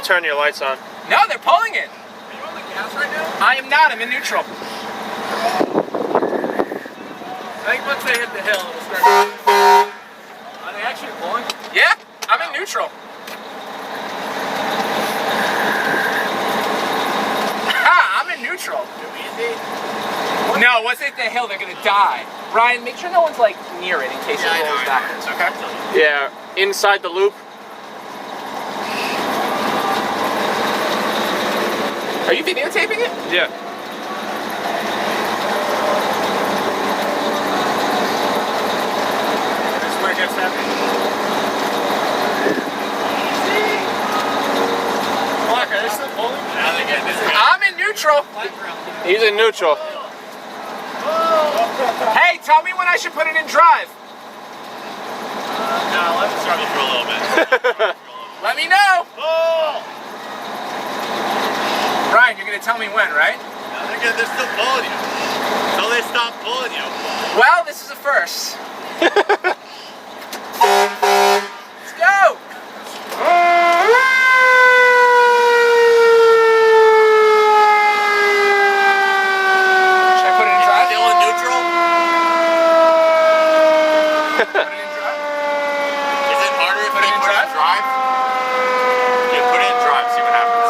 gotta turn your lights on. No, they're pulling it. Are you on the gas right now? I am not. I'm in neutral. I think once they hit the hill, it'll start. Are they actually pulling? Yeah, I'm in neutral. I'm in neutral. No, once they hit the hill, they're gonna die. Ryan, make sure no one's like near it in case it rolls backwards, okay? Yeah, inside the loop. Are you videotaping it? Yeah. This is where it gets heavy. Look, are they still pulling? Now they're getting this. I'm in neutral. He's in neutral. Hey, tell me when I should put it in drive. No, let it struggle for a little bit. Let me know. Oh! Ryan, you're gonna tell me when, right? Now they're still pulling you. Until they stop pulling you. Well, this is a first. Let's go. Should I put it in drive? Still in neutral? Put it in drive? Is it harder if Put it they in put it drive? in drive? Yeah, put it in drive, see what happens.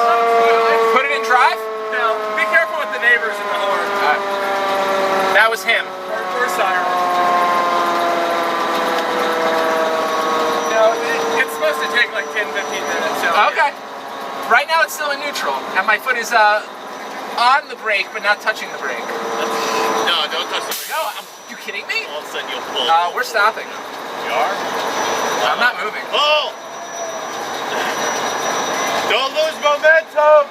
Put it in drive? Now, be careful with the neighbors in the horn. That was him. Or siren. No, it's supposed to take like 10, 15 minutes. So Okay. Right now it's still in neutral, and my foot is on the brake, but not touching the brake. No, don't touch the brake. No, you kidding me? All of a sudden you'll pull. We're stopping. You are? I'm not moving. Pull! Don't lose momentum!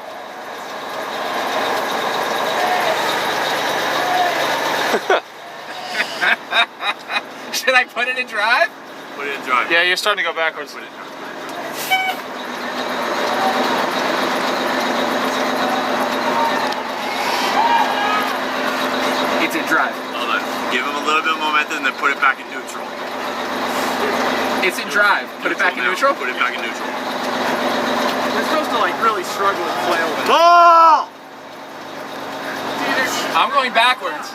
Should I put it in drive? Put it in drive. Yeah, you're starting to go backwards. It's in drive. Hold on. Give him a little bit of momentum, then put it back in neutral. It's in drive. Put it back in now. neutral? Put it back in neutral. You're supposed to like really struggle and flail with it. Oh! I'm going backwards.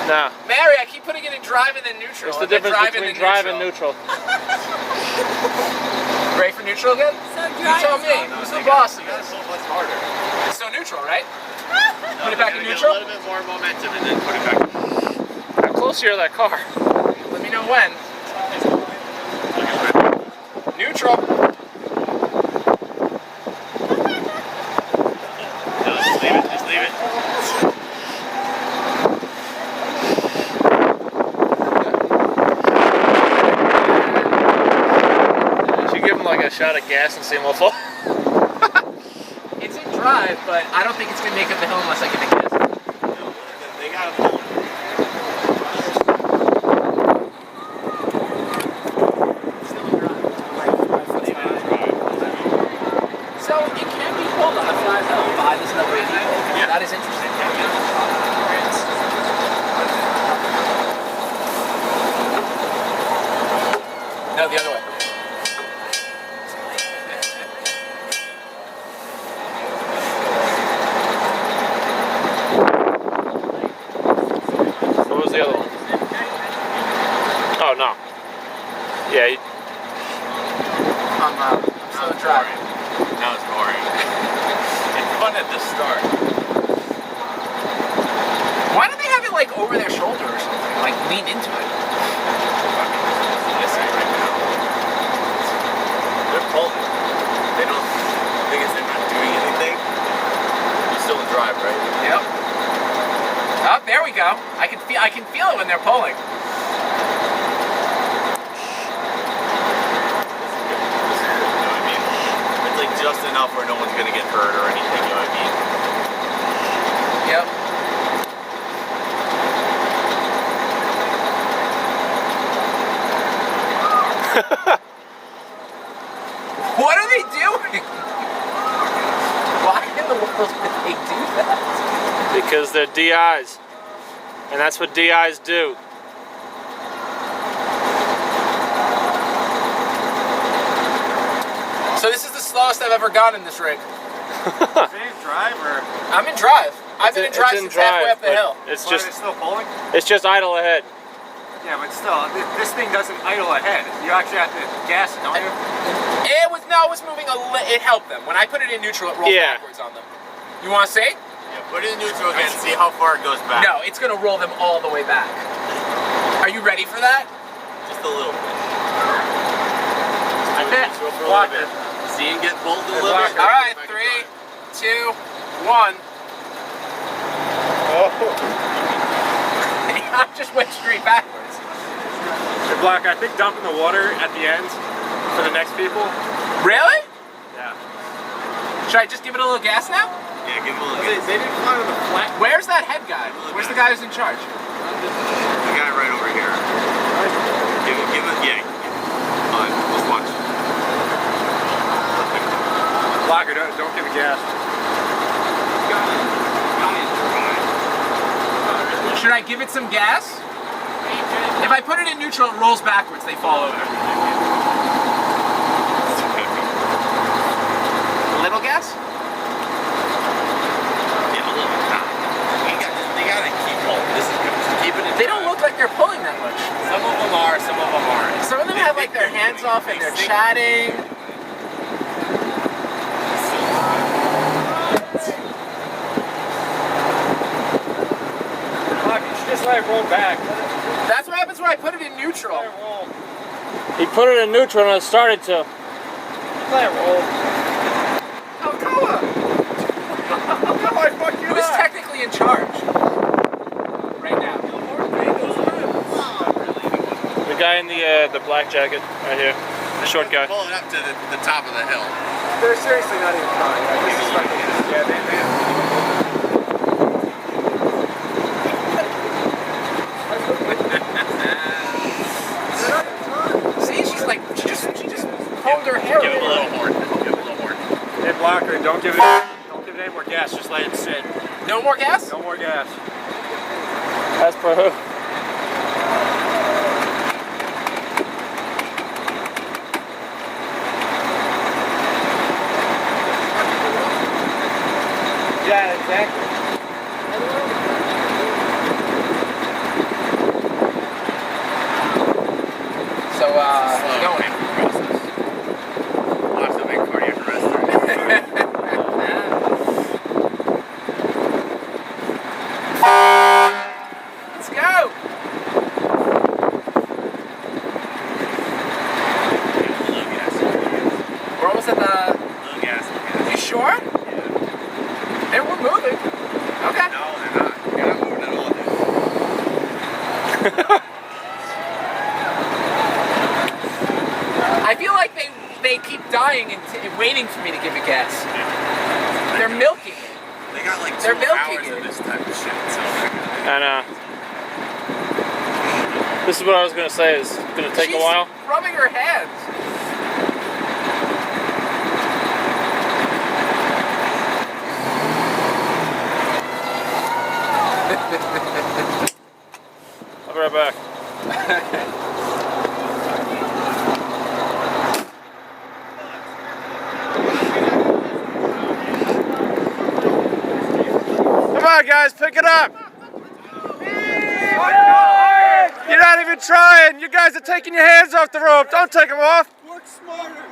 No. Mary, I keep putting it in drive and then neutral. What's the and then difference between then drive and neutral? Ready for neutral again? So You tell me. Who's the boss again? Much harder. It's still neutral, right? No, Put it back in neutral? A little bit more momentum and then put it back in. How close are you to that car? Let me know when. Neutral. No, just leave it. Just leave it. Should give him like a shot of gas and see him will fall. It's in drive, but I don't think it's going to make it the hill unless I give it gas. No, they got to pull. Still in drive. So it can be pulled on a flat hill by this number of people. Yeah. That is interesting. No, the other way. What was the other one? Oh, no. Yeah, I'm still in drive. Now it's boring. It's fun at the start. Why do they have it like over their shoulder or something? Like lean into it. They're pulling. They don't. The thing is, they're not doing anything. You're still in drive, right? Yep. Oh, there we go. I can feel it when they're pulling. You know what I mean? It's like just enough where no one's gonna get hurt or anything. You know what I mean? Yep. What are they doing? Why in the world did they do that? Because they're DIs. And that's what DIs do. So this is the slowest I've ever gone in this rig. Is it in drive or? I'm in drive. I've been in drive since halfway up the hill. It's Why, just it's still pulling? it's just idle ahead. Yeah, but still, this thing doesn't idle ahead. You actually have to gas it, don't you? It was moving it helped them. When I put it in neutral, it rolled backwards on them. You want to see? Yeah, put it in neutral again and see how far it goes back. No, it's gonna roll them all the way back. Are you ready for that? Just a little bit. I bet. Block it. See it get pulled a little bit. All right, 3, 2, 1. Oh. I just went straight backwards. Hey, Black, I think dumping the water at the end for the next people. Really? Yeah. Should I just give it a little gas now? Yeah, give them a little gas. They didn't fly on the flat. Where's that head guy? Where's the guy who's in charge? The guy right over here. Give him, yeah. Fine, just watch. Blocker, don't give it gas. Should I give it some gas? If I put it in neutral, it rolls backwards. They fall over. A little gas? Yeah, a little bit. They gotta keep holding. This is good. Just keep it in. They don't look like they're pulling that much. Some of them are, some of them aren't. Some of them have like their hands off and they're chatting. Just let it roll back. That's what happens when I put it in neutral. Let it roll. He put it in neutral and it started to. Let it roll. Alcoa! No, I fucked you Who's up. technically in charge right now? The guy in the black jacket right here. The short guy. Pull it up to the top of the hill. They're seriously not even trying. This is fucking, yeah, they See, she just combed her hair. Give it a little horn. Give it a little horn. Hey, Blocker, don't give it any more gas. Just let it sit. No more gas? No more gas. As per who? Yeah, exactly. So, going. Watch the big cardiac arrest. Let's go. We're almost at the. Little gas. You sure? Yeah. Hey, we're moving. Okay. No, they're not. They're not moving at all, dude. I feel like they keep dying and waiting for me to give it gas. They're milking it. They got like 2 They're milking hours it. of this type of shit. So. And this is what I was gonna say. It's gonna take a while. She's rubbing her hands. I'll be right back. Come on, guys, pick it up. You're not even trying. You guys are taking your hands off the rope. Don't take them off. Work smarter.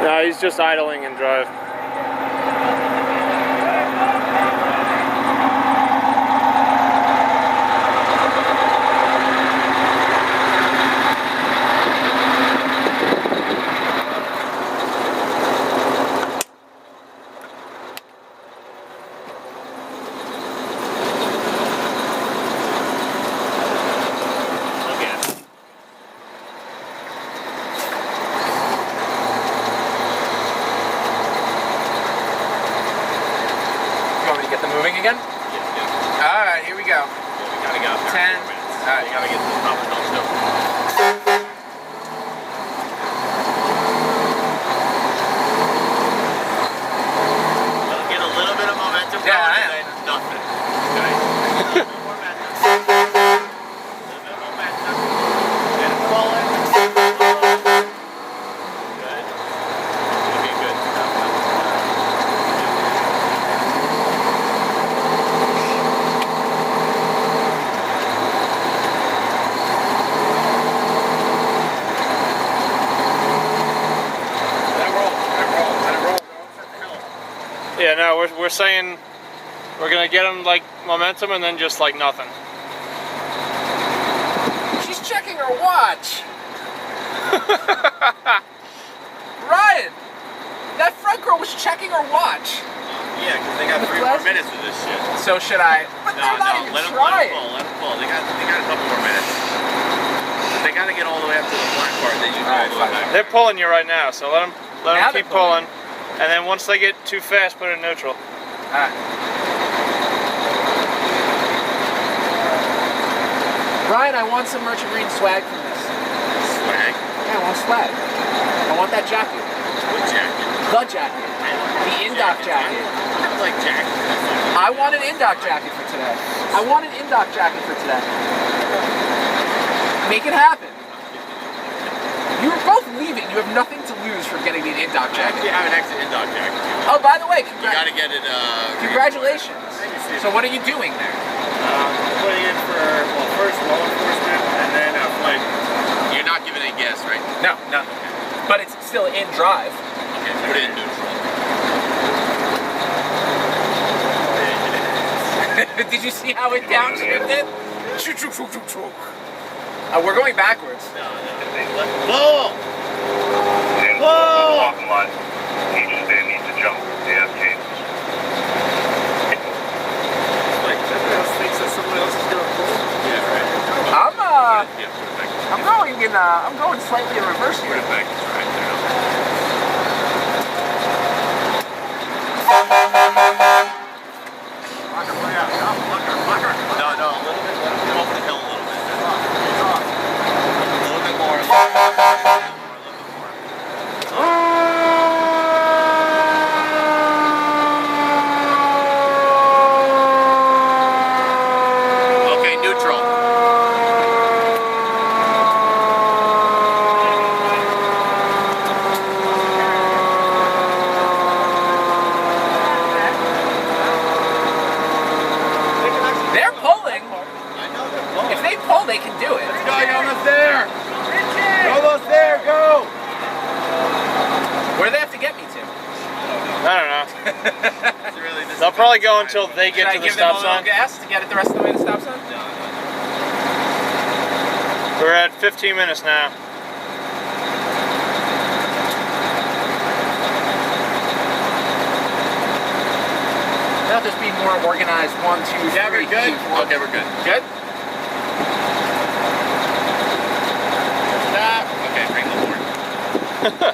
No, he's just idling and drive. Moving again? Yeah. Alright, here we go. Yeah, we gotta get up there. 10. Alright, you gotta get to the top of the hill. You'll get a little bit of momentum going and then nothing. Okay. A little bit more momentum. A little bit of momentum. Get it rolling. Good. It'll be good. Yeah, no, we're saying we're gonna get him like momentum and then just like nothing. She's checking her watch. Ryan, that front girl was checking her watch. Yeah, because they got 3 more minutes of this shit. So should I? But they're not even trying. Let them pull. They got a couple more minutes. They got to get all the way up to the black part. They should go all the way back. They're pulling you right now, so let them keep pulling. And then once they get too fast, put it in neutral. Alright. Ryan, I want some Merchant Marine swag from this. Swag? Yeah, I want swag. I want that jacket. What jacket? The jacket. The in-dock jacket. I like jackets. I want an in-dock jacket for today. I want an in-dock jacket for today. Make it happen. You're both leaving. You have nothing to lose from getting the in-dock jacket. You have an extra in-dock jacket. Oh, by the way, You gotta get it, congratulations. So what are you doing there? Putting in for, well, first law enforcement and then flight. You're not giving it gas, right? No. But it's still in drive. Okay, put it in neutral. Did you see how it downshifted? We're going backwards. No. Whoa! Whoa! Parking lot. Each stand needs to jump. They have cases. Like, everybody else thinks that someone else is gonna pull. Yeah, right. I'm going slightly in reverse Put here. it back. It's right there. No, a little bit. Let him come over the hill a little bit. A little bit more. Okay, neutral. They're pulling. If they pull, they can do it. Go, you're almost there. You're almost there. Go. Where do they have to get me to? I don't know. Really, They'll probably go until they Should get I to the give them a stop little sign. gas to get it the rest of the way to the stop sign? We're at 15 minutes now. Now just be more organized. 1, 2, 3. Yeah, we're good. 2, 4. Okay, we're good. Good? Stop. Okay, bring the horn.